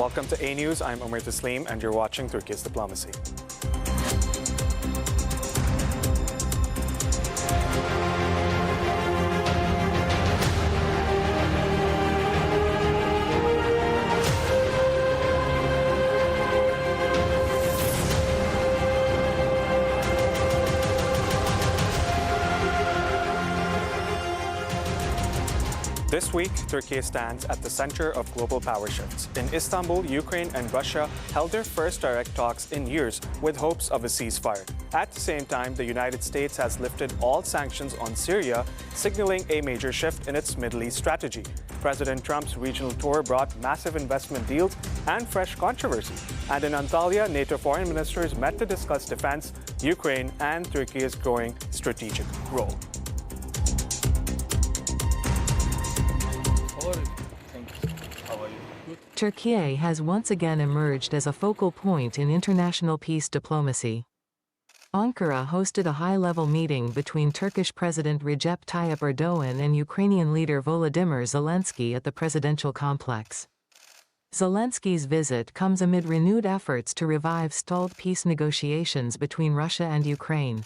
Welcome to Anews. I'm Umar Taslim, and you're watching Turkey's Diplomacy. This week, Turkey stands at the center of global power shifts. In Istanbul, Ukraine and Russia held their first direct talks in years with hopes of a ceasefire. At the same time, the United States has lifted all sanctions on Syria, signaling a major shift in its Middle East strategy. President Trump's regional tour brought massive investment deals and fresh controversy. And in Antalya, NATO foreign ministers met to discuss defense, Ukraine, and Turkey's growing strategic role. Türkiye has once again emerged as a focal point in international peace diplomacy. Ankara hosted a high-level meeting between Turkish President Recep Tayyip Erdogan and Ukrainian leader Volodymyr Zelensky at the presidential complex. Zelensky's visit comes amid renewed efforts to revive stalled peace negotiations between Russia and Ukraine.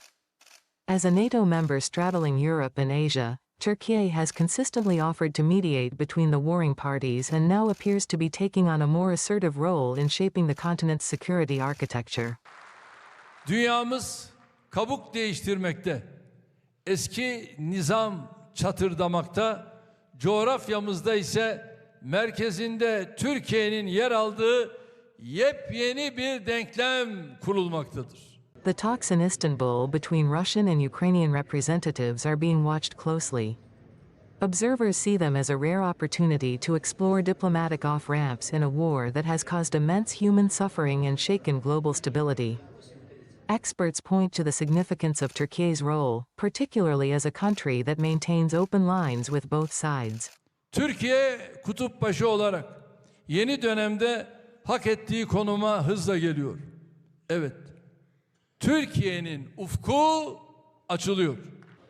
As a NATO member straddling Europe and Asia, Türkiye has consistently offered to mediate between the warring parties and now appears to be taking on a more assertive role in shaping the continent's security architecture. Dünyamız kabuk değiştirmekte, eski nizam çatırdamakta, coğrafyamızda ise merkezinde Türkiye'nin yer aldığı yepyeni bir denklem kurulmaktadır. The talks in Istanbul between Russian and Ukrainian representatives are being watched closely. Observers see them as a rare opportunity to explore diplomatic off-ramps in a war that has caused immense human suffering and shaken global stability. Experts point to the significance of Turkey's role, particularly as a country that maintains open lines with both sides. Türkiye kutup başı olarak yeni dönemde hak ettiği konuma hızla geliyor. Evet. Türkiye'nin ufku açılıyor.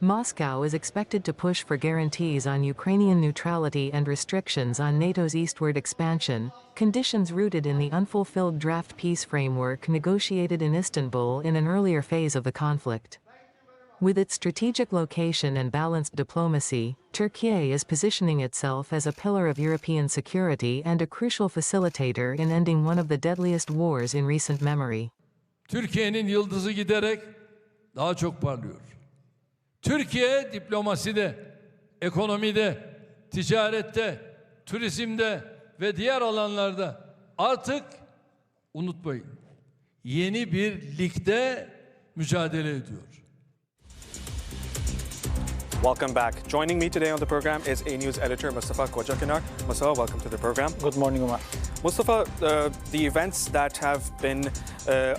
Moscow is expected to push for guarantees on Ukrainian neutrality and restrictions on NATO's eastward expansion, conditions rooted in the unfulfilled draft peace framework negotiated in Istanbul in an earlier phase of the conflict. With its strategic location and balanced diplomacy, Türkiye is positioning itself as a pillar of European security and a crucial facilitator in ending one of the deadliest wars in recent memory. Türkiye'nin yıldızı giderek daha çok parlıyor. Türkiye diplomaside, ekonomide, ticarette, turizmde ve diğer alanlarda artık unutmayın, yeni bir ligde mücadele ediyor. Welcome back. Joining me today on the program is Anews editor Mustafa Kocakanar. Mustafa, welcome to the program. Good morning, Umar. Mustafa, the events that have been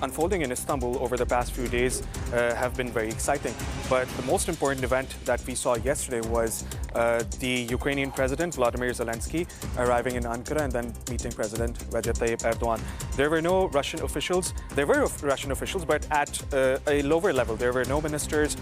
unfolding in Istanbul over the past few days have been very exciting. But the most important event that we saw yesterday was the Ukrainian President Volodymyr Zelensky arriving in Ankara and then meeting President Recep Tayyip Erdogan. There were no Russian officials. There were Russian officials, but at a lower level. There were no ministers.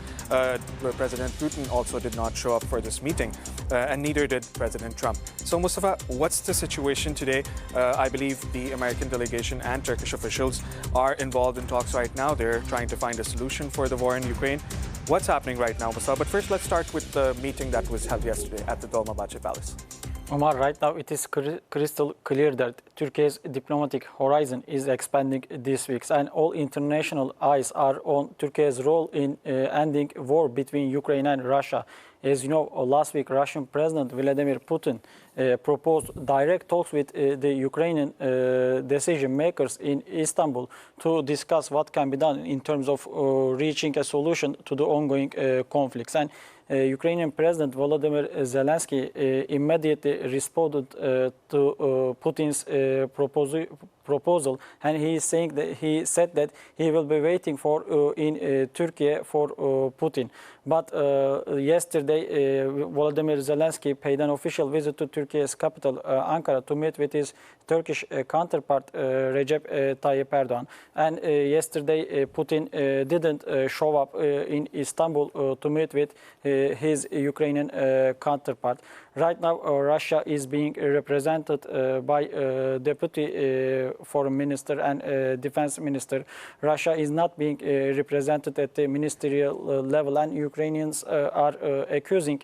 President Putin also did not show up for this meeting, and neither did President Trump. So, Mustafa, what's the situation today? I believe the American delegation and Turkish officials are involved in talks right now. They're trying to find a solution for the war in Ukraine. What's happening right now, Mustafa? But first, let's start with the meeting that was held yesterday at the Dolmabahce Palace. Omar, right now it is crystal clear that Turkey's diplomatic horizon is expanding this week, and all international eyes are on Turkey's role in ending war between Ukraine and Russia. As you know, last week Russian President Vladimir Putin proposed direct talks with the Ukrainian decision makers in Istanbul to discuss what can be done in terms of reaching a solution to the ongoing conflicts. And Ukrainian President Volodymyr Zelensky immediately responded to Putin's proposal, and he is saying that he said that he will be waiting for in Turkey for Putin. But yesterday, Volodymyr Zelensky paid an official visit to Turkey's capital, Ankara, to meet with his Turkish counterpart, Recep Tayyip Erdogan. And yesterday, Putin didn't show up in Istanbul to meet with his Ukrainian counterpart. Right now, Russia is being represented by Deputy Foreign Minister and Defense Minister. Russia is not being represented at the ministerial level, and Ukrainians are accusing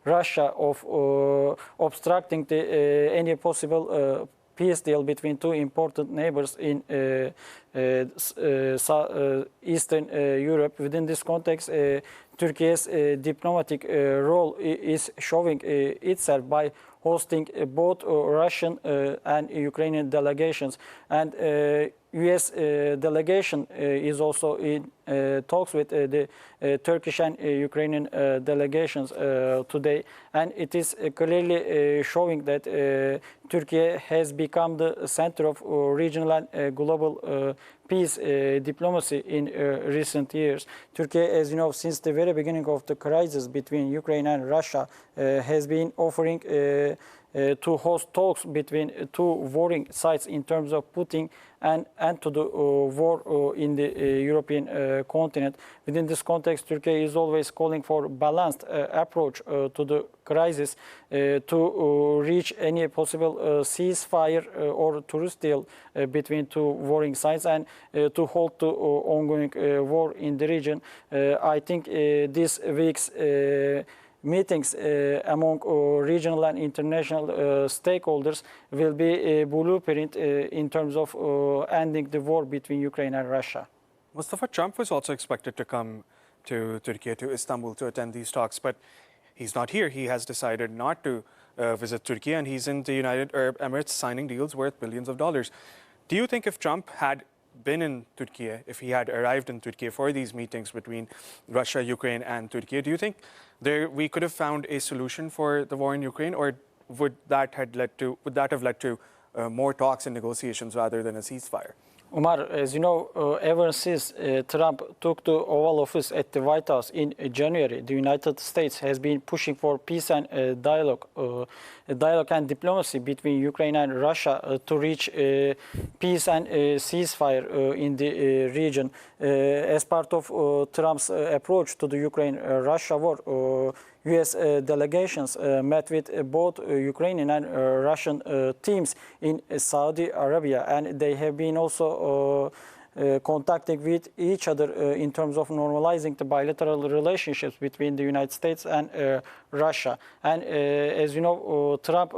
Russia of obstructing any possible peace deal between two important neighbors in Eastern Europe. Within this context, Turkey's diplomatic role is showing itself by hosting both Russian and Ukrainian delegations, and U.S. delegation is also in talks with the Turkish and Ukrainian delegations today, and it is clearly showing that Turkey has become the center of regional and global peace diplomacy in recent years. Turkey, as you know, since the very beginning of the crisis between Ukraine and Russia, has been offering to host talks between two warring sides in terms of putting an end to the war in the European continent. Within this context, Turkey is always calling for a balanced approach to the crisis to reach any possible ceasefire or truce deal between two warring sides and to halt the ongoing war in the region. I think this week's meetings among regional and international stakeholders will be a blueprint in terms of ending the war between Ukraine and Russia. Mustafa, Trump was also expected to come to Turkey, to Istanbul, to attend these talks, but he's not here. He has decided not to visit Turkey, and he's in the United Arab Emirates signing deals worth billions of dollars. Do you think if Trump had been in Turkey, if he had arrived in Turkey for these meetings between Russia, Ukraine, and Turkey, do you think we could have found a solution for the war in Ukraine, or would that have led to more talks and negotiations rather than a ceasefire? Umar, as you know, ever since Trump took the Oval Office at the White House in January, the United States has been pushing for peace and dialogue and diplomacy between Ukraine and Russia to reach peace and ceasefire in the region. As part of Trump's approach to the Ukraine-Russia war, U.S. delegations met with both Ukrainian and Russian teams in Saudi Arabia, and they have been also contacting with each other in terms of normalizing the bilateral relationships between the United States and Russia. And as you know, Trump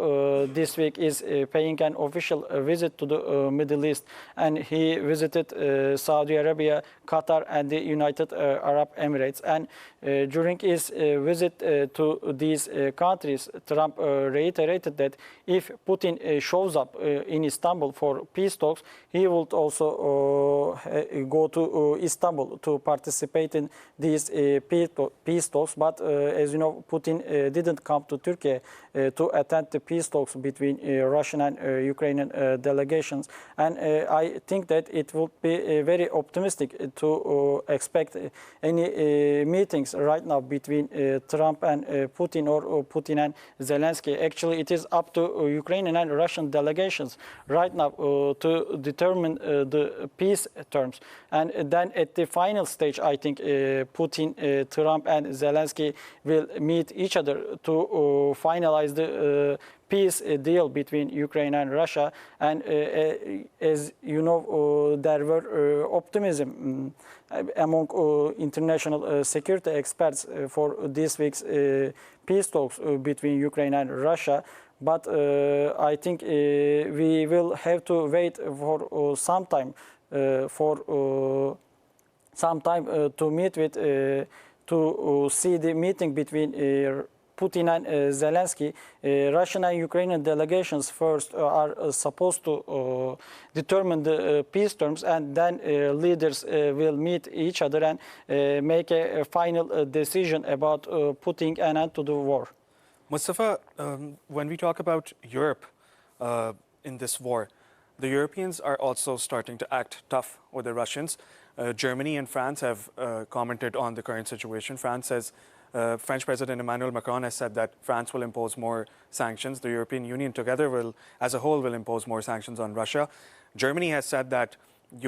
this week is paying an official visit to the Middle East, and he visited Saudi Arabia, Qatar, and the United Arab Emirates. And during his visit to these countries, Trump reiterated that if Putin shows up in Istanbul for peace talks, he would also go to Istanbul to participate in these peace talks. But as you know, Putin didn't come to Turkey to attend the peace talks between Russian and Ukrainian delegations. And I think that it would be very optimistic to expect any meetings right now between Trump and Putin, or Putin and Zelensky. Actually, it is up to Ukrainian and Russian delegations right now to determine the peace terms. And then at the final stage, I think Putin, Trump, and Zelensky will meet each other to finalize the peace deal between Ukraine and Russia. And as you know, there were optimism among international security experts for this week's peace talks between Ukraine and Russia. But I think we will have to wait for some time to meet with to see the meeting between Putin and Zelensky. Russian and Ukrainian delegations first are supposed to determine the peace terms, and then leaders will meet each other and make a final decision about putting an end to the war. Mustafa, when we talk about Europe in this war, the Europeans are also starting to act tough with the Russians. Germany and France have commented on the current situation. French President Emmanuel Macron has said that France will impose more sanctions. The European Union together as a whole, will impose more sanctions on Russia. Germany has said that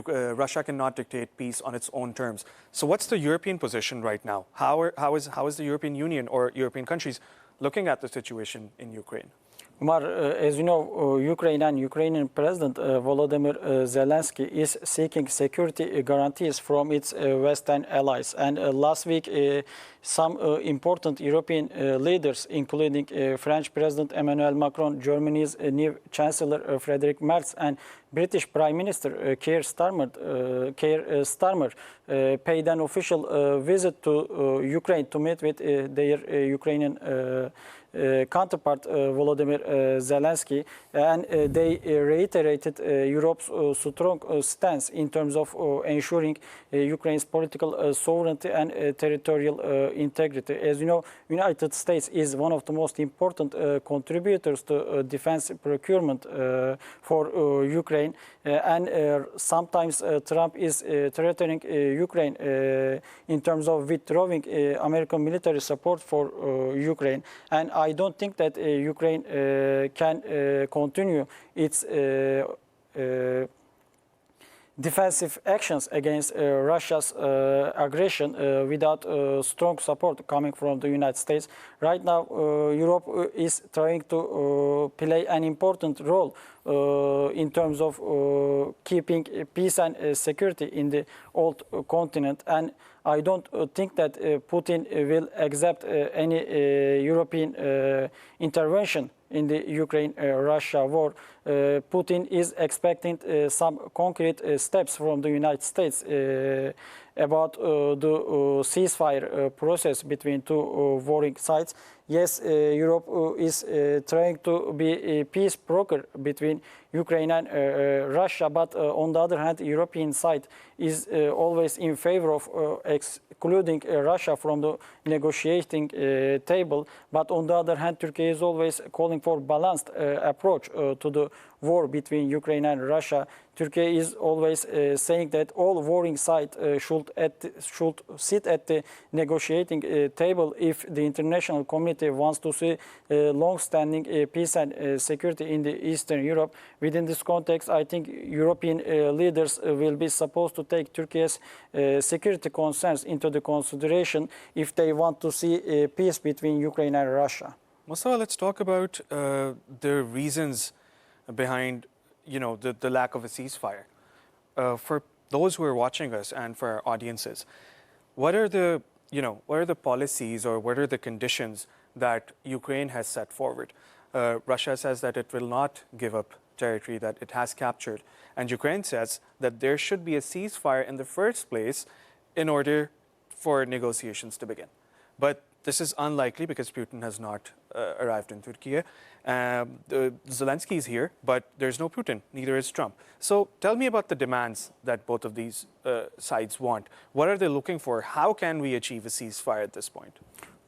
Russia cannot dictate peace on its own terms. So what's the European position right now? How is the European Union or European countries looking at the situation in Ukraine? Umar, as you know, Ukraine and Ukrainian President Volodymyr Zelensky is seeking security guarantees from its Western allies. And last week, some important European leaders, including French President Emmanuel Macron, Germany's new Chancellor Friedrich Merz, and British Prime Minister Keir Starmer, paid an official visit to Ukraine to meet with their Ukrainian counterpart Volodymyr Zelensky, and they reiterated Europe's strong stance in terms of ensuring Ukraine's political sovereignty and territorial integrity. As you know, United States is one of the most important contributors to defense procurement for Ukraine, and sometimes Trump is threatening Ukraine in terms of withdrawing American military support for Ukraine. And I don't think that Ukraine can continue its defensive actions against Russia's aggression without strong support coming from the United States. Right now, Europe is trying to play an important role in terms of keeping peace and security in the old continent. And I don't think that Putin will accept any European intervention in the Ukraine-Russia war. Putin is expecting some concrete steps from the United States about the ceasefire process between two warring sides. Yes, Europe is trying to be a peace broker between Ukraine and Russia, but on the other hand, the European side is always in favor of excluding Russia from the negotiating table. But on the other hand, Turkey is always calling for balanced approach to the war between Ukraine and Russia. Turkey is always saying that all warring sides should sit at the negotiating table if the international community wants to see long-standing peace and security in the Eastern Europe. Within this context, I think European leaders will be supposed to take Turkey's security concerns into the consideration if they want to see peace between Ukraine and Russia. Mustafa, let's talk about the reasons behind the lack of a ceasefire. For those who are watching us and for our audiences, what are the policies or what are the conditions that Ukraine has set forward? Russia says that it will not give up territory that it has captured, and Ukraine says that there should be a ceasefire in the first place in order for negotiations to begin. But this is unlikely because Putin has not arrived in Türkiye. Zelensky is here, but there's no Putin, neither is Trump. So tell me about the demands that both of these sides want. What are they looking for? How can we achieve a ceasefire at this point?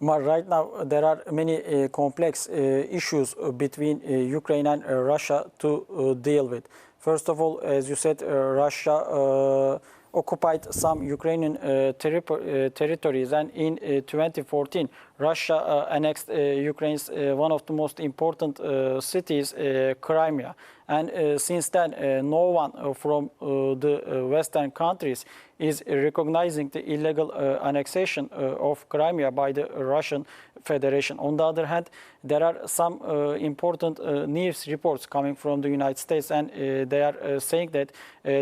Right now, there are many complex issues between Ukraine and Russia to deal with. First of all, as you said, Russia occupied some Ukrainian territories, and in 2014, Russia annexed Ukraine's one of the most important cities, Crimea. And since then, no one from the Western countries is recognizing the illegal annexation of Crimea by the Russian Federation. On the other hand, there are some important news reports coming from the United States, and they are saying that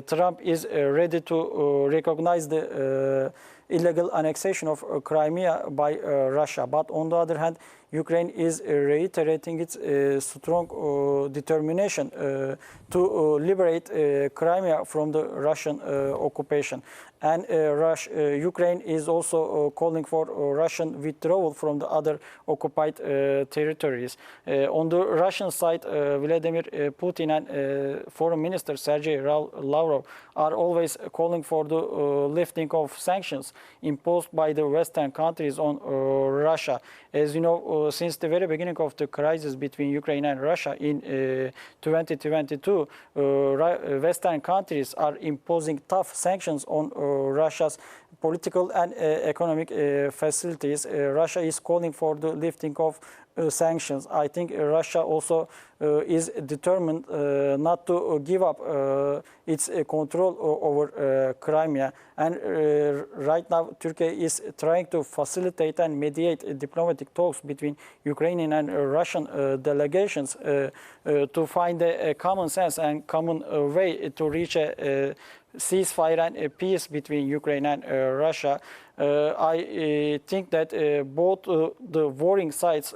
Trump is ready to recognize the illegal annexation of Crimea by Russia. But on the other hand, Ukraine is reiterating its strong determination to liberate Crimea from the Russian occupation. and Ukraine is also calling for Russian withdrawal from the other occupied territories. On the Russian side, Vladimir Putin and Foreign Minister Sergei Lavrov are always calling for the lifting of sanctions imposed by the Western countries on Russia. As you know, since the very beginning of the crisis between Ukraine and Russia in 2022, Western countries are imposing tough sanctions on Russia's political and economic facilities. Russia is calling for the lifting of sanctions. I think Russia also is determined not to give up its control over Crimea. And right now, Turkey is trying to facilitate and mediate diplomatic talks between Ukrainian and Russian delegations to find a common sense and common way to reach a ceasefire and a peace between Ukraine and Russia. I think that both the warring sides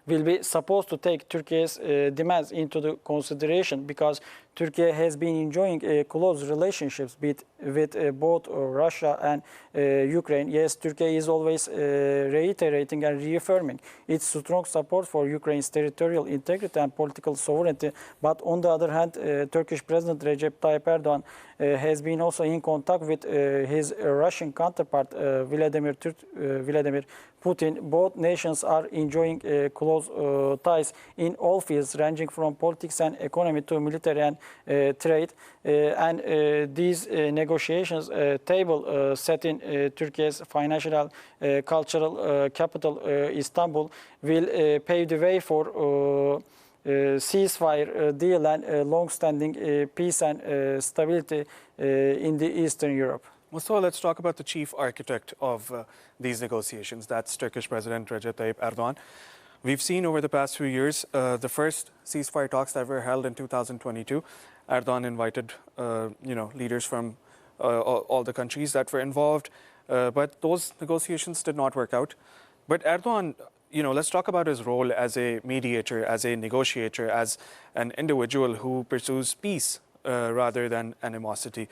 will be supposed to take Turkey's demands into the consideration, because Turkey has been enjoying close relationships with both Russia and Ukraine. Yes, Turkey is always reiterating and reaffirming its strong support for Ukraine's territorial integrity and political sovereignty. But on the other hand, Turkish President Recep Tayyip Erdogan has been also in contact with his Russian counterpart, Vladimir Putin. Both nations are enjoying close ties in all fields, ranging from politics and economy to military and trade. And these negotiations table set in Turkey's financial cultural capital, Istanbul, will pave the way for ceasefire deal and long-standing peace and stability in the Eastern Europe. So let's talk about the chief architect of these negotiations. That's Turkish President Recep Tayyip Erdogan. We've seen over the past few years, the first ceasefire talks that were held in 2022, Erdogan invited, leaders from all the countries that were involved, but those negotiations did not work out. But Erdogan, let's talk about his role as a mediator, as a negotiator, as an individual who pursues peace rather than animosity.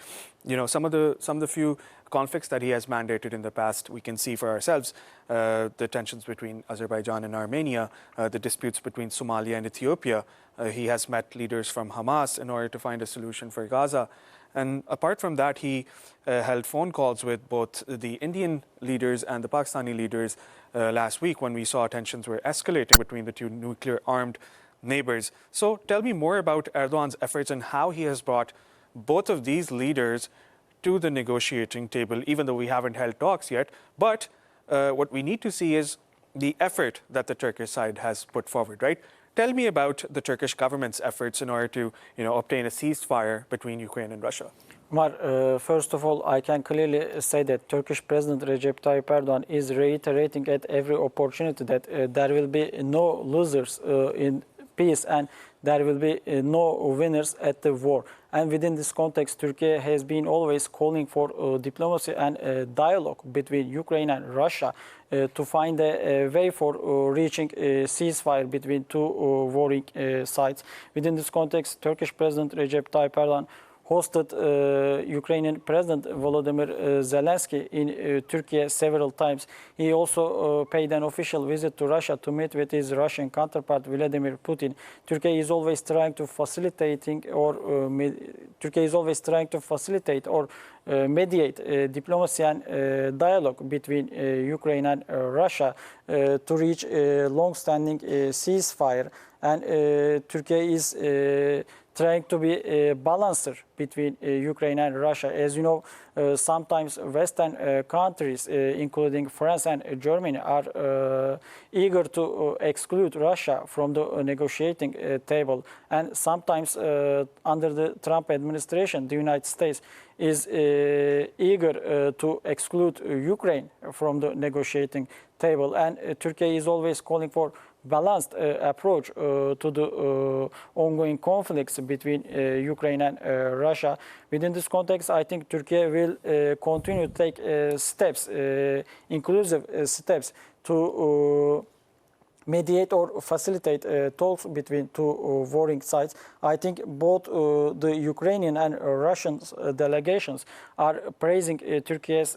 Some of the few conflicts that he has mandated in the past, we can see for ourselves, the tensions between Azerbaijan and Armenia, the disputes between Somalia and Ethiopia. He has met leaders from Hamas in order to find a solution for Gaza. And apart from that, he held phone calls with both the Indian leaders and the Pakistani leaders last week, when we saw tensions were escalating between the two nuclear-armed neighbors. So tell me more about Erdogan's efforts and how he has brought both of these leaders to the negotiating table, even though we haven't held talks yet. But what we need to see is the effort that the Turkish side has put forward, right? Tell me about the Turkish government's efforts in order to, obtain a ceasefire between Ukraine and Russia. First of all, I can clearly say that Turkish President Recep Tayyip Erdogan is reiterating at every opportunity that there will be no losers in peace and there will be no winners at the war. And within this context, Turkey has been always calling for diplomacy and dialogue between Ukraine and Russia to find a way for reaching a ceasefire between two warring sides. Within this context, Turkish President Recep Tayyip Erdogan hosted Ukrainian President Volodymyr Zelensky in Turkey several times. He also paid an official visit to Russia to meet with his Russian counterpart Vladimir Putin. Turkey is always trying to facilitate or mediate diplomacy and dialogue between Ukraine and Russia to reach a long-standing ceasefire. And Turkey is trying to be a balancer between Ukraine and Russia. As you know, sometimes Western countries, including France and Germany, are eager to exclude Russia from the negotiating table. And sometimes under the Trump administration, the United States is eager to exclude Ukraine from the negotiating table. And Turkey is always calling for balanced approach to the ongoing conflicts between Ukraine and Russia. Within this context, I think Turkey will continue to take steps, inclusive steps, to mediate or facilitate talks between two warring sides. I think both the Ukrainian and Russian delegations are praising Turkey's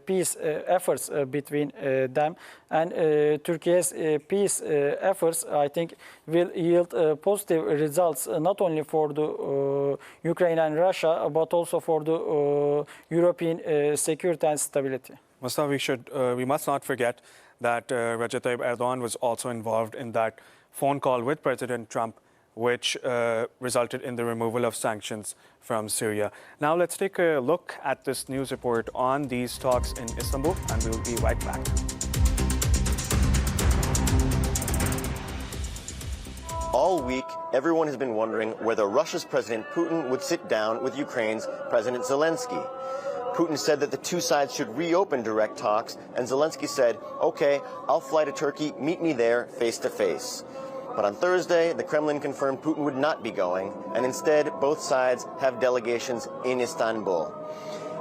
peace efforts between them, and Turkey's peace efforts, I think, will yield positive results not only for the Ukraine and Russia, but also for the European security and stability. Mustafa, we must not forget that Recep Tayyip Erdogan was also involved in that phone call with President Trump, which resulted in the removal of sanctions from Syria. Now let's take a look at this news report on these talks in Istanbul, and we'll be right back. All week, everyone has been wondering whether Russia's President Putin would sit down with Ukraine's President Zelensky. Putin said that the two sides should reopen direct talks, and Zelensky said, okay, I'll fly to Turkey, meet me there face to face. But on Thursday, the Kremlin confirmed Putin would not be going, and instead, both sides have delegations in Istanbul.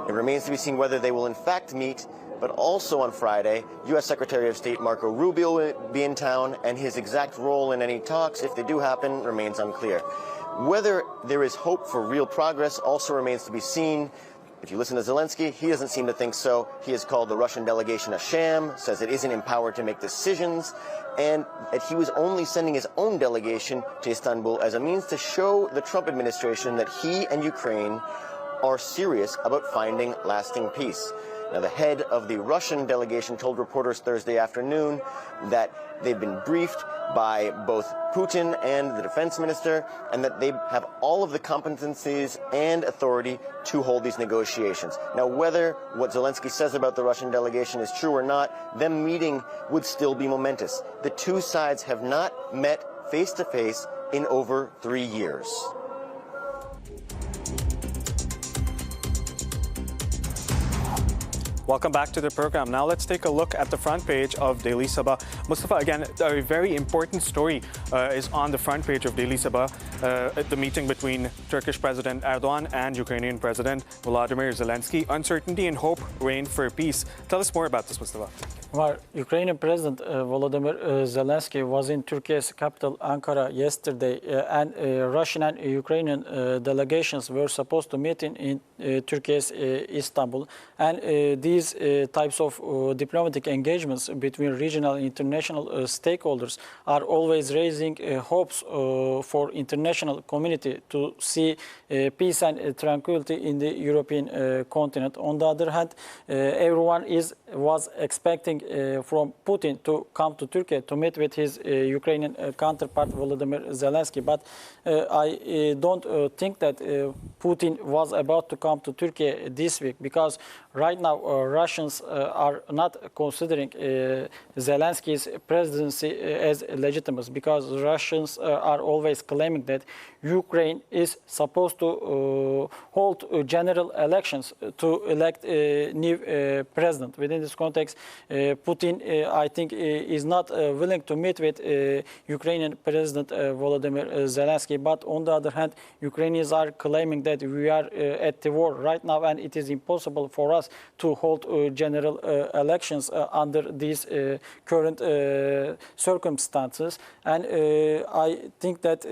It remains to be seen whether they will in fact meet, but also on Friday, U.S. Secretary of State Marco Rubio will be in town, and his exact role in any talks, if they do happen, remains unclear. Whether there is hope for real progress also remains to be seen. If you listen to Zelensky, he doesn't seem to think so. He has called the Russian delegation a sham, says it isn't empowered to make decisions, and that he was only sending his own delegation to Istanbul as a means to show the Trump administration that he and Ukraine are serious about finding lasting peace. Now, the head of the Russian delegation told reporters Thursday afternoon that they've been briefed by both Putin and the defense minister, and that they have all of the competencies and authority to hold these negotiations. Now, whether what Zelensky says about the Russian delegation is true or not, them meeting would still be momentous. The two sides have not met face-to-face in over 3 years. Welcome back to the program. Now let's take a look at the front page of Daily Sabah. Mustafa, again, a very important story is on the front page of Daily Sabah, the meeting between Turkish President Erdogan and Ukrainian President Volodymyr Zelensky. Uncertainty and hope reign for peace. Tell us more about this, Mustafa. Well, Ukrainian President Volodymyr Zelensky was in Turkey's capital Ankara yesterday, and Russian and Ukrainian delegations were supposed to meet in Turkey's Istanbul. And these types of diplomatic engagements between regional and international stakeholders are always raising hopes for international community to see peace and tranquility in the European continent. On the other hand, everyone was expecting from Putin to come to Turkey to meet with his Ukrainian counterpart Volodymyr Zelensky. But I don't think that Putin was about to come to Turkey this week, because right now Russians are not considering Zelensky's presidency as legitimate, because Russians are always claiming that Ukraine is supposed to hold general elections to elect a new president. Within this context, Putin, I think, is not willing to meet with Ukrainian President Volodymyr Zelensky. But on the other hand, Ukrainians are claiming that we are at the war right now, and it is impossible for us to hold general elections under these current circumstances. And I think that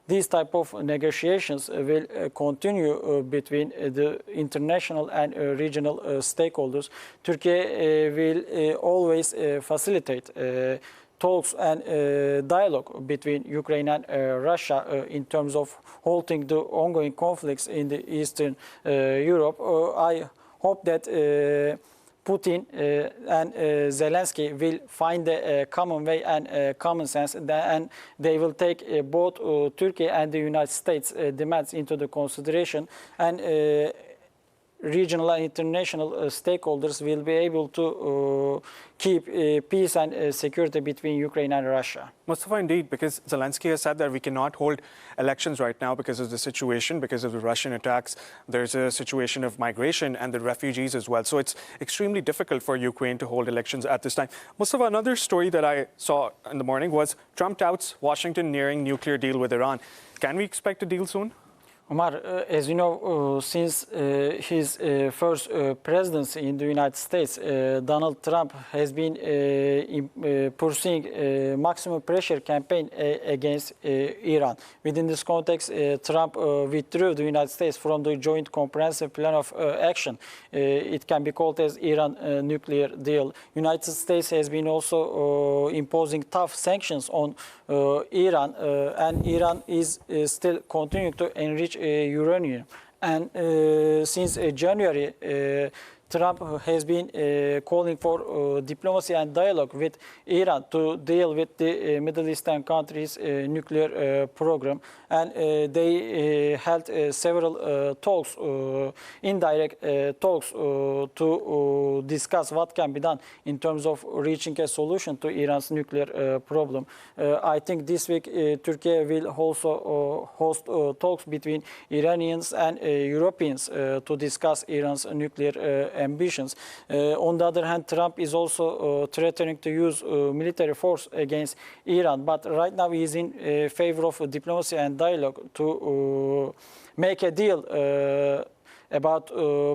these type of negotiations will continue between the international and regional stakeholders. Turkey will always facilitate talks and dialogue between Ukraine and Russia in terms of halting the ongoing conflicts in the Eastern Europe. I hope that Putin and Zelensky will find a common way and common sense, and they will take both Turkey and the United States demands into the consideration, and regional and international stakeholders will be able to keep peace and security between Ukraine and Russia. Mustafa, indeed, because Zelensky has said that we cannot hold elections right now because of the situation, because of the Russian attacks. There's a situation of migration and the refugees as well. So it's extremely difficult for Ukraine to hold elections at this time. Mustafa, another story that I saw in the morning was Trump touts Washington nearing nuclear deal with Iran. Can we expect a deal soon? Omar, as you know, since his first presidency in the United States, Donald Trump has been pursuing a maximum pressure campaign against Iran. Within this context, Trump withdrew the United States from the Joint Comprehensive Plan of Action. It can be called as Iran nuclear deal. United States has been also imposing tough sanctions on Iran, and Iran is still continuing to enrich uranium. And since January, Trump has been calling for diplomacy and dialogue with Iran to deal with the Middle Eastern countries' nuclear program. And they held several talks, indirect talks, to discuss what can be done in terms of reaching a solution to Iran's nuclear problem. I think this week Turkey will also host talks between Iranians and Europeans to discuss Iran's nuclear ambitions. On the other hand, Trump is also threatening to use military force against Iran, but right now he is in favor of diplomacy and dialogue to make a deal about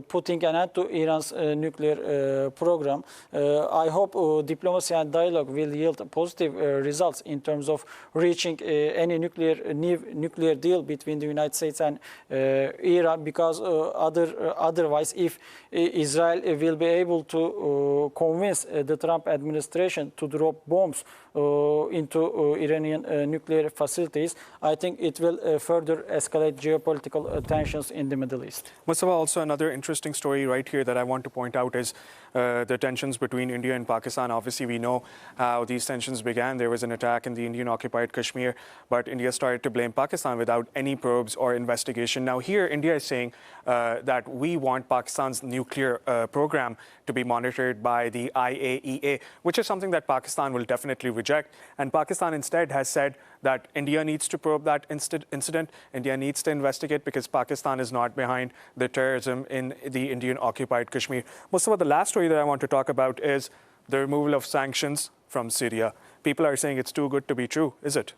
putting an end to Iran's nuclear program. I hope diplomacy and dialogue will yield positive results in terms of reaching any nuclear deal between the United States and Iran, because otherwise, if Israel will be able to convince the Trump administration to drop bombs into Iranian nuclear facilities, I think it will further escalate geopolitical tensions in the Middle East. Mustafa, also another interesting story right here that I want to point out is the tensions between India and Pakistan. Obviously, we know how these tensions began. There was an attack in the Indian-occupied Kashmir, but India started to blame Pakistan without any probes or investigation. Now here, India is saying that we want Pakistan's nuclear program to be monitored by the IAEA, which is something that Pakistan will definitely reject. And Pakistan instead has said that India needs to probe that incident. India needs to investigate because Pakistan is not behind the terrorism in the Indian-occupied Kashmir. Mustafa, the last story that I want to talk about is the removal of sanctions from Syria. People are saying it's too good to be true, is it?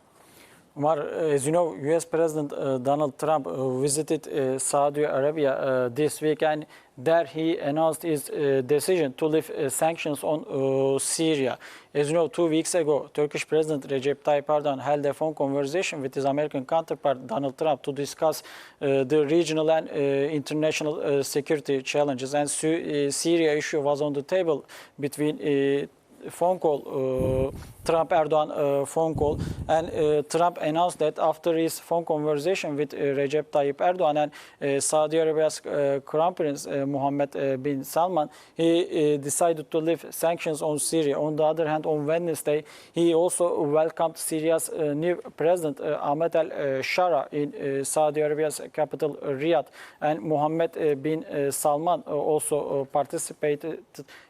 Omar, as you know, U.S. President Donald Trump visited Saudi Arabia this week, and there he announced his decision to lift sanctions on Syria. As you know, 2 weeks ago, Turkish President Recep Tayyip Erdogan held a phone conversation with his American counterpart Donald Trump to discuss the regional and international security challenges. And Syria issue was on the table between phone call, Trump-Erdogan phone call, and Trump announced that after his phone conversation with Recep Tayyip Erdogan and Saudi Arabia's Crown Prince Mohammed bin Salman, he decided to lift sanctions on Syria. On the other hand, on Wednesday, he also welcomed Syria's new president, Ahmed al-Shara, in Saudi Arabia's capital, Riyadh, and Mohammed bin Salman also participated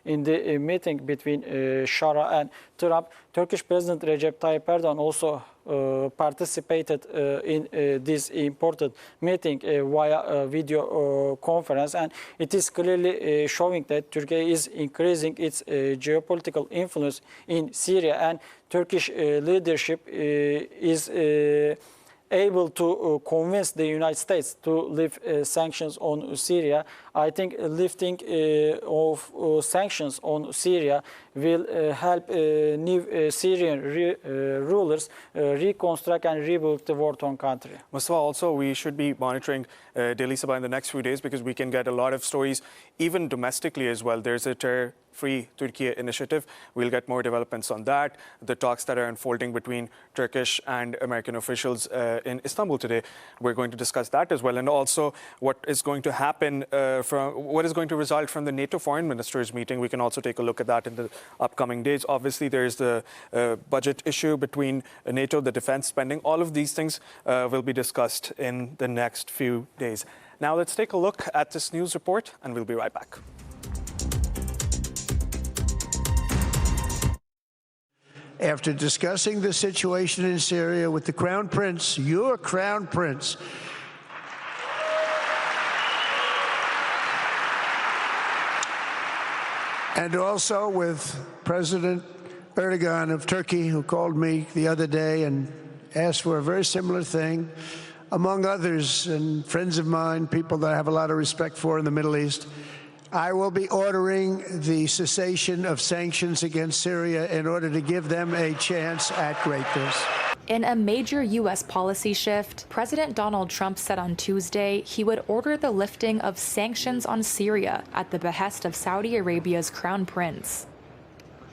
in the meeting between Shara and Trump. Turkish President Recep Tayyip Erdogan also participated in this important meeting via video conference, and it is clearly showing that Turkey is increasing its geopolitical influence in Syria, and Turkish leadership is able to convince the United States to lift sanctions on Syria. I think lifting of sanctions on Syria will help new Syrian rulers reconstruct and rebuild the war-torn country. Mustafa, also we should be monitoring Daily Sabah in the next few days because we can get a lot of stories, even domestically as well. There's a terror-free Türkiye initiative. We'll get more developments on that. The talks that are unfolding between Turkish and American officials in Istanbul today, we're going to discuss that as well. And also what is going to happen what is going to result from the NATO foreign ministers meeting. We can also take a look at that in the upcoming days. Obviously, there's the budget issue between NATO, the defense spending. All of these things will be discussed in the next few days. Now, let's take a look at this news report, and we'll be right back. After discussing the situation in Syria with the Crown Prince, your Crown Prince, and also with President Erdogan of Turkey, who called me the other day and asked for a very similar thing, among others, and friends of mine, people that I have a lot of respect for in the Middle East, I will be ordering the cessation of sanctions against Syria in order to give them a chance at greatness. In a major U.S. policy shift, President Donald Trump said on Tuesday he would order the lifting of sanctions on Syria at the behest of Saudi Arabia's crown prince.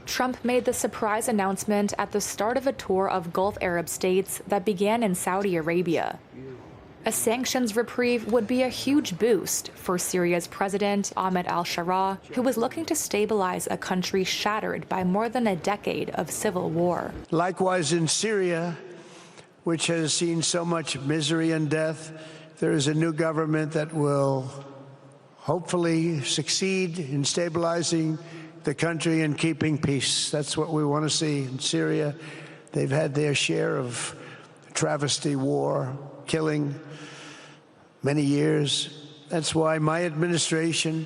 Trump made the surprise announcement at the start of a tour of Gulf Arab states that began in Saudi Arabia. A sanctions reprieve would be a huge boost for Syria's president, Ahmed al-Sharaa, who was looking to stabilize a country shattered by more than a decade of civil war. Likewise, in Syria, which has seen so much misery and death, there is a new government that will hopefully succeed in stabilizing the country and keeping peace. That's what we want to see in Syria. They've had their share of travesty, war, killing, many years. That's why my administration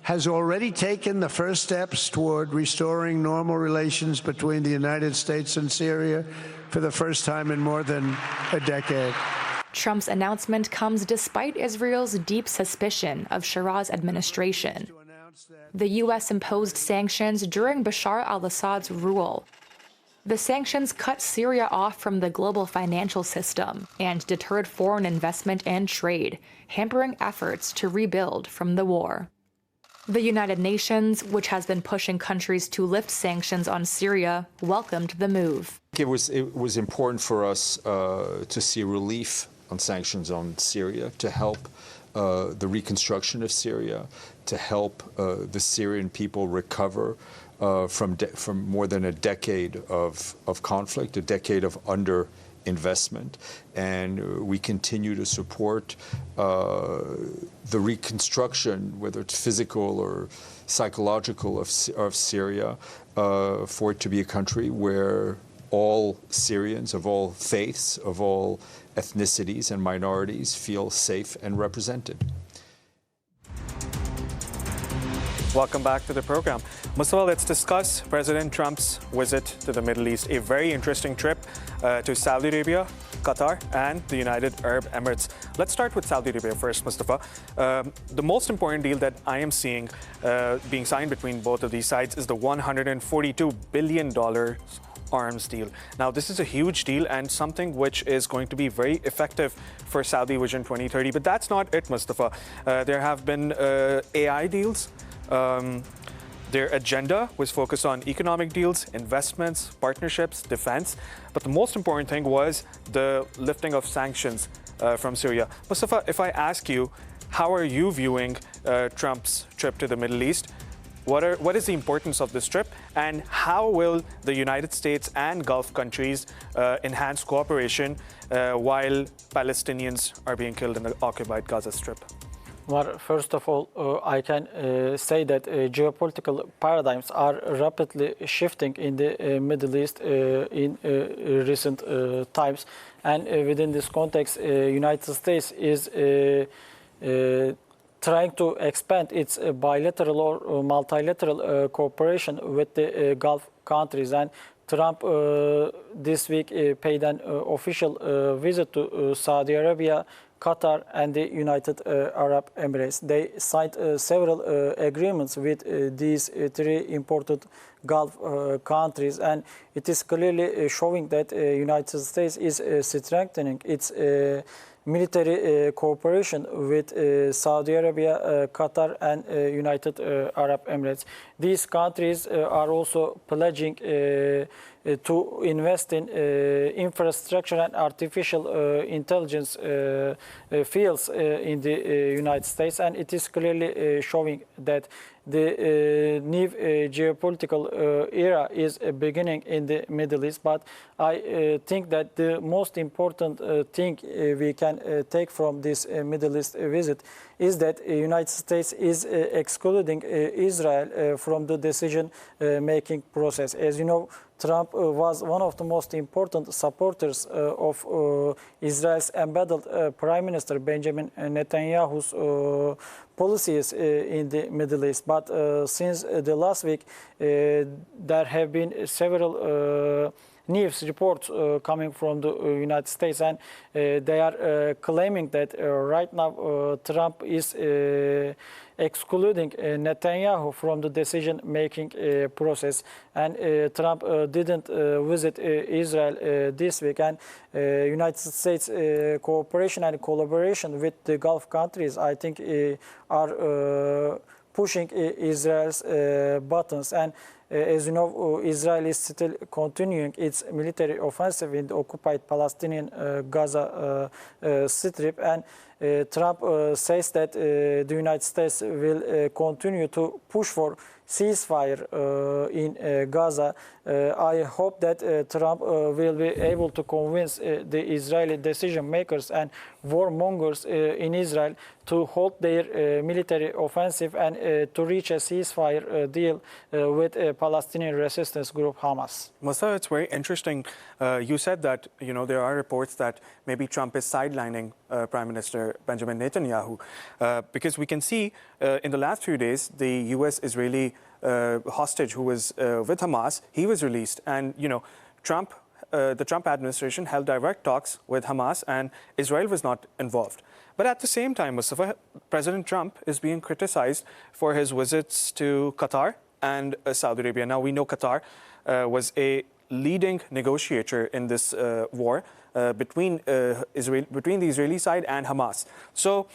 has already taken the first steps toward restoring normal relations between the United States and Syria for the first time in more than a decade. Trump's announcement comes despite Israel's deep suspicion of Sharaa's administration. The U.S. imposed sanctions during Bashar al-Assad's rule. The sanctions cut Syria off from the global financial system and deterred foreign investment and trade, hampering efforts to rebuild from the war. The United Nations, which has been pushing countries to lift sanctions on Syria, welcomed the move. It was important for us to see relief on sanctions on Syria, to help the reconstruction of Syria, to help the Syrian people recover from more than a decade of conflict, a decade of underinvestment. And we continue to support the reconstruction, whether it's physical or psychological, of Syria, for it to be a country where all Syrians of all faiths, of all ethnicities and minorities feel safe and represented. Welcome back to the program. Mustafa, let's discuss President Trump's visit to the Middle East, a very interesting trip to Saudi Arabia, Qatar, and the United Arab Emirates. Let's start with Saudi Arabia first, Mustafa. The most important deal that I am seeing being signed between both of these sides is the $142 billion arms deal. Now, this is a huge deal and something which is going to be very effective for Saudi Vision 2030. But that's not it, Mustafa. There have been AI deals. Their agenda was focused on economic deals, investments, partnerships, defense. But the most important thing was the lifting of sanctions from Syria. Mustafa, if I ask you, how are you viewing Trump's trip to the Middle East? What is the importance of this trip, and how will the United States and Gulf countries enhance cooperation while Palestinians are being killed in the occupied Gaza Strip? Well, first of all, I can say that geopolitical paradigms are rapidly shifting in the Middle East in recent times. And within this context, United States is trying to expand its bilateral or multilateral cooperation with the Gulf countries. And Trump this week paid an official visit to Saudi Arabia, Qatar, and the United Arab Emirates. They signed several agreements with these three important Gulf countries, and it is clearly showing that the United States is strengthening its military cooperation with Saudi Arabia, Qatar, and United Arab Emirates. These countries are also pledging to invest in infrastructure and artificial intelligence fields in the United States, and it is clearly showing that the new geopolitical era is beginning in the Middle East. But I think that the most important thing we can take from this Middle East visit is that the United States is excluding Israel from the decision-making process. As you know, Trump was one of the most important supporters of Israel's embattled Prime Minister Benjamin Netanyahu's policies in the Middle East. But since the last week, there have been several news reports coming from the United States, and they are claiming that right now Trump is excluding Netanyahu from the decision-making process. And Trump didn't visit Israel this week. And United States cooperation and collaboration with the Gulf countries, I think, are pushing Israel's buttons. And as you know, Israel is still continuing its military offensive in the occupied Palestinian Gaza Strip. And Trump says that the United States will continue to push for ceasefire in Gaza. I hope that Trump will be able to convince the Israeli decision makers and warmongers in Israel to halt their military offensive and to reach a ceasefire deal with Palestinian resistance group Hamas. Musa, it's very interesting. You said that there are reports that maybe Trump is sidelining Prime Minister Benjamin Netanyahu because we can see in the last few days the U.S.-Israeli hostage who was with Hamas, he was released, and the Trump administration held direct talks with Hamas, and Israel was not involved. But at the same time, Mustafa, President Trump is being criticized for his visits to Qatar and Saudi Arabia. Now, we know Qatar was a leading negotiator in this war between the Israeli side and Hamas. So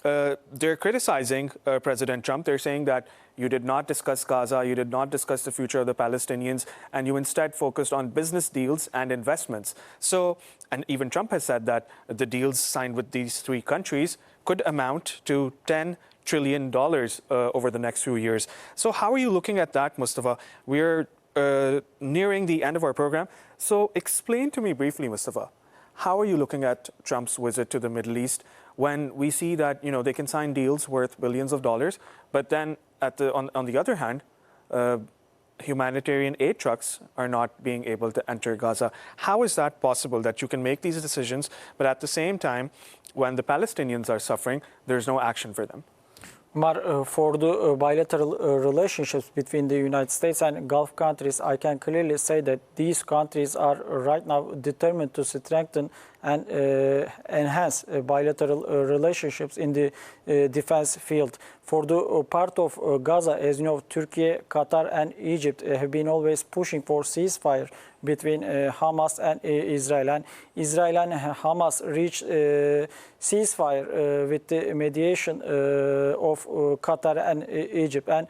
they're criticizing President Trump. They're saying that you did not discuss Gaza, you did not discuss the future of the Palestinians, and you instead focused on business deals and investments. So, and even Trump has said that the deals signed with these three countries could amount to $10 trillion over the next few years. So how are you looking at that, Mustafa? We're nearing the end of our program. So explain to me briefly, Mustafa, how are you looking at Trump's visit to the Middle East when we see that they can sign deals worth billions of dollars, but then on the other hand, humanitarian aid trucks are not being able to enter Gaza? How is that possible that you can make these decisions, but at the same time, when the Palestinians are suffering, there's no action for them? For the bilateral relationships between the United States and Gulf countries, I can clearly say that these countries are right now determined to strengthen and enhance bilateral relationships in the defense field. For the part of Gaza, as you know, Turkey, Qatar and Egypt have been always pushing for ceasefire between Hamas and Israel. And Israel and Hamas reached ceasefire with the mediation of Qatar and Egypt. And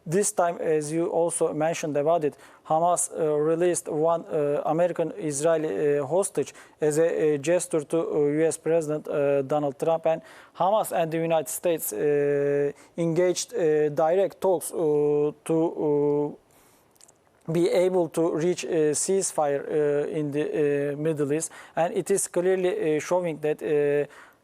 this time, as you also mentioned about it, Hamas released one American-Israeli hostage as a gesture to U.S. President Donald Trump. And Hamas and the United States engaged direct talks to be able to reach a ceasefire in the Middle East. And it is clearly showing that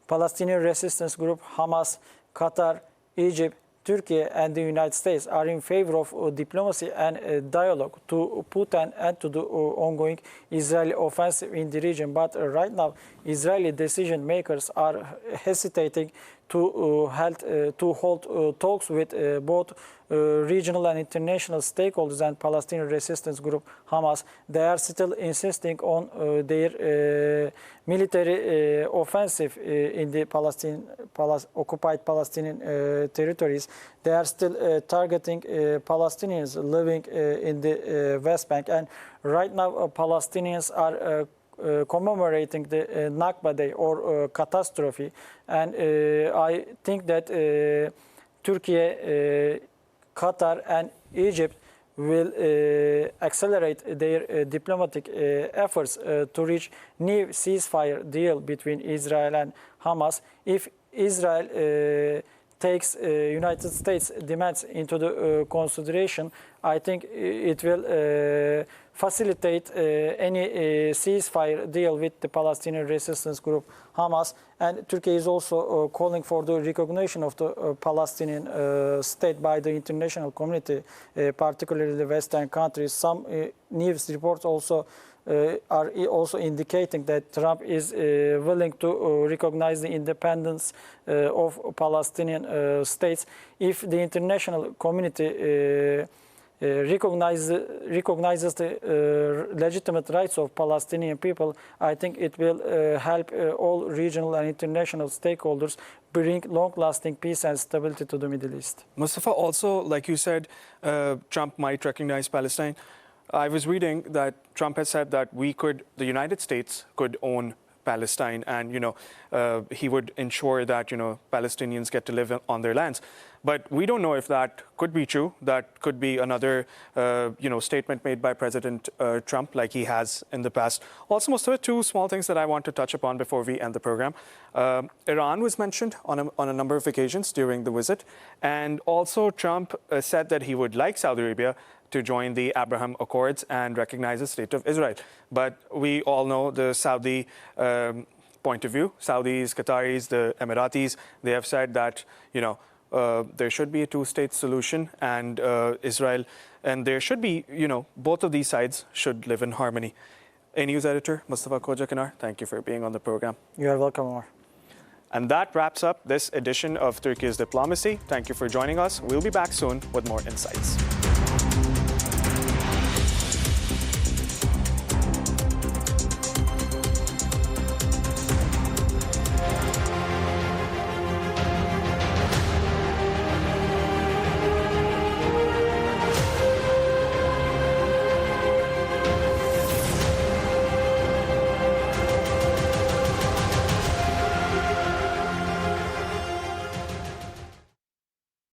Palestinian resistance group Hamas, Qatar, Egypt, Turkey and the United States are in favor of diplomacy and dialogue to put an end to the ongoing Israeli offensive in the region. But right now, Israeli decision makers are hesitating to hold talks with both regional and international stakeholders and Palestinian resistance group Hamas. They are still insisting on their military offensive in the occupied Palestinian territories. They are still targeting Palestinians living in the West Bank. And right now, Palestinians are commemorating the Nakba Day or catastrophe. And I think that Turkey, Qatar and Egypt will accelerate their diplomatic efforts to reach new ceasefire deal between Israel and Hamas. If Israel takes United States demands into the consideration, I think it will facilitate any ceasefire deal with the Palestinian resistance group Hamas. And Turkey is also calling for the recognition of the Palestinian state by the international community, particularly the Western countries. Some news reports also are also indicating that Trump is willing to recognize the independence of Palestinian states if the international community recognizes the legitimate rights of Palestinian people, I think it will help all regional and international stakeholders bring long-lasting peace and stability to the Middle East. Mustafa, also, like you said, Trump might recognize Palestine. I was reading that Trump has said that the United States could own Palestine, and he would ensure that Palestinians get to live on their lands. But we don't know if that could be true. That could be another statement made by President Trump, like he has in the past. Also, Mustafa, two small things that I want to touch upon before we end the program. Iran was mentioned on a number of occasions during the visit, and also Trump said that he would like Saudi Arabia to join the Abraham Accords and recognize the state of Israel. But we all know the Saudi point of view. Saudis, Qataris, the Emiratis, they have said that, there should be a two-state solution, and Israel, and there should be, both of these sides should live in harmony. Anews editor Mustafa Koca-Kanar, thank you for being on the program. You are welcome, Omar. And that wraps up this edition of Turkey's Diplomacy. Thank you for joining us. We'll be back soon with more insights.